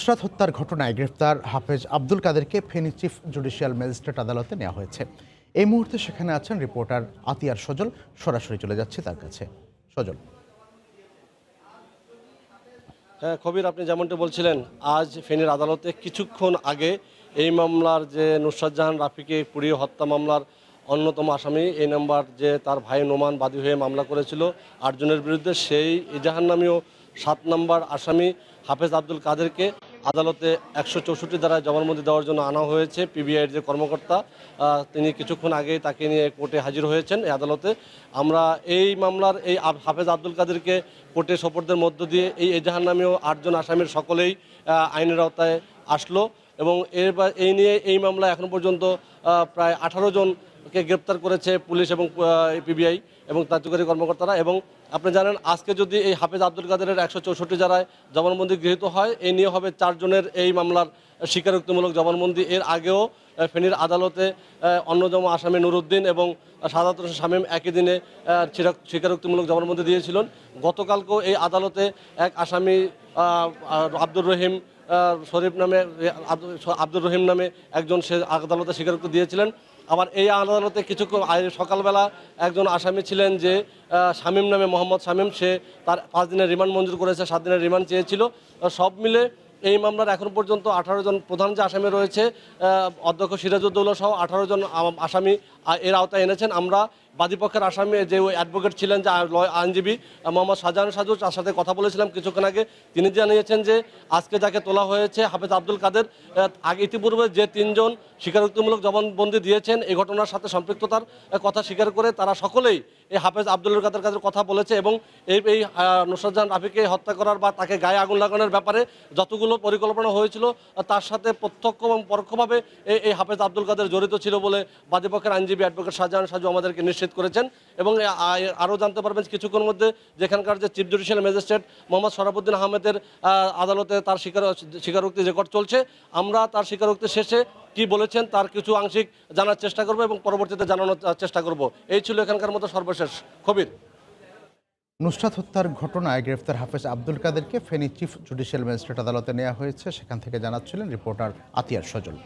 নুসরাত হত্যার ঘটনায় গ্রেফতার হাফেজ আব্দুল কাদেরকে ফেনী চিফ জুডিশিয়াল ম্যাজিস্ট্রেট আদালতে নেওয়া হয়েছে। এই মুহূর্তে সেখানে আছেন রিপোর্টার আতিয়ার সজল। সরাসরি চলে যাচ্ছে তার কাছে। সজল। হ্যাঁ কবির, আপনি যেমনটা বলছিলেন, আজ ফেনীর আদালতে কিছুক্ষণ আগে এই মামলার যে নুসরাত জাহান রাফিকে পুড়িয়ে হত্যা মামলার অন্যতম আসামি এই নাম্বার যে তার ভাই নোমান বাদী হয়ে মামলা করেছিল ৮ জনের বিরুদ্ধে, সেই এজাহার নামীয় ৭ নম্বর আসামি হাফেজ আব্দুল কাদেরকে আদালতে ১৬৪ ধারায় জবানবন্দি দেওয়ার জন্য আনা হয়েছে। পিবিআইয়ের যে কর্মকর্তা তিনি কিছুক্ষণ আগেই তাকে নিয়ে কোর্টে হাজির হয়েছেন এই আদালতে। আমরা এই মামলার এই হাফেজ আব্দুল কাদেরকে কোর্টে সোপর্দের মধ্য দিয়ে এই এজাহার নামীয় ৮ জন আসামির সকলেই আইনের আওতায় আসলো এবং এই নিয়ে এই মামলা এখন পর্যন্ত প্রায় ১৮ জনকে গ্রেপ্তার করেছে পুলিশ এবং পিবিআই এবং কার্যকরী কর্মকর্তারা। এবং আপনি জানেন, আজকে যদি এই হাফেজ আব্দুল কাদেরের ১৬৪ ধারায় জবানবন্দি গৃহীত হয়, এই নিয়ে হবে ৪ জনের এই মামলার স্বীকারোক্তিমূলক জবানবন্দি। এর আগেও ফেনীর আদালতে অন্যতম আসামি নুরুদ্দিন এবং সাদাত হোসেন শামীম একই দিনে স্বীকারোক্তিমূলক জবানবন্দি দিয়েছিলেন। গতকালকেও এই আদালতে এক আসামি আব্দুর রহিম শরীফ নামে আব্দুর রহিম নামে একজন সে আদালতে স্বীকারোক্তি দিয়েছিলেন। আবার এই আদালতে কিছুক্ষণ সকালবেলা একজন আসামি ছিলেন যে শামীম নামে, মোহাম্মদ শামীম, সে তার ৫ দিনের রিমান্ড মঞ্জুর করেছে, 7 দিনের রিমান্ড চেয়েছিল। সব মিলে এই মামলার এখন পর্যন্ত 18 জন প্রধান যে আসামি রয়েছে, অধ্যক্ষ সিরাজউদ্দৌলা সহ 18 জন আসামি এর আওতায় এনেছেন। আমরা বাদীপক্ষের আসামি যে ওই অ্যাডভোকেট ছিলেন, যে আইনজীবী মোহাম্মদ শাহজাহান সাজু, তার সাথে কথা বলেছিলাম কিছুক্ষণ আগে। তিনি জানিয়েছেন যে আজকে যাকে তোলা হয়েছে হাফেজ আব্দুল কাদের, আগে ইতিপূর্বে যে 3 জন স্বীকারোক্তিমূলক জবানবন্দি দিয়েছেন এই ঘটনার সাথে সম্পৃক্ততার কথা স্বীকার করে, তারা সকলেই এই হাফেজ আব্দুল কাদের কথা বলেছে এবং এই নুসরাত জাহান রাফিকে হত্যা করার বা তাকে গায়ে আগুন লাগানোর ব্যাপারে যতগুলো পরিকল্পনা হয়েছিল তার সাথে প্রত্যক্ষ এবং পরোক্ষভাবে এই হাফেজ আব্দুল কাদের জড়িত ছিল বলে বাদীপক্ষের আইনজীবী অ্যাডভোকেট শাহজাহান সাজু আমাদেরকে নিশ্চিত করেছেন। এবং আরও জানতে পারবেন কিছুক্ষণ মধ্যে, যেখানকার যে চিফ জুডিশিয়াল ম্যাজিস্ট্রেট মোহাম্মদ শরাফুদ্দিন আহমেদের আদালতে তার স্বীকারোক্তি রেকর্ড চলছে। আমরা তার স্বীকারোক্তি শেষে কি বলেছেন তার কিছু আংশিক জানার চেষ্টা করব এবং পরবর্তীতে জানানোর চেষ্টা করব। এই ছিল এখানকার মতো সর্বশেষ খবর। নুসরাত হত্যার ঘটনায় গ্রেফতার হাফেজ আব্দুল কাদেরকে ফেনী চিফ জুডিশিয়াল ম্যাজিস্ট্রেট আদালতে নেওয়া হয়েছে। সেখান থেকে জানাচ্ছিলেন রিপোর্টার আতিয়ার সজল।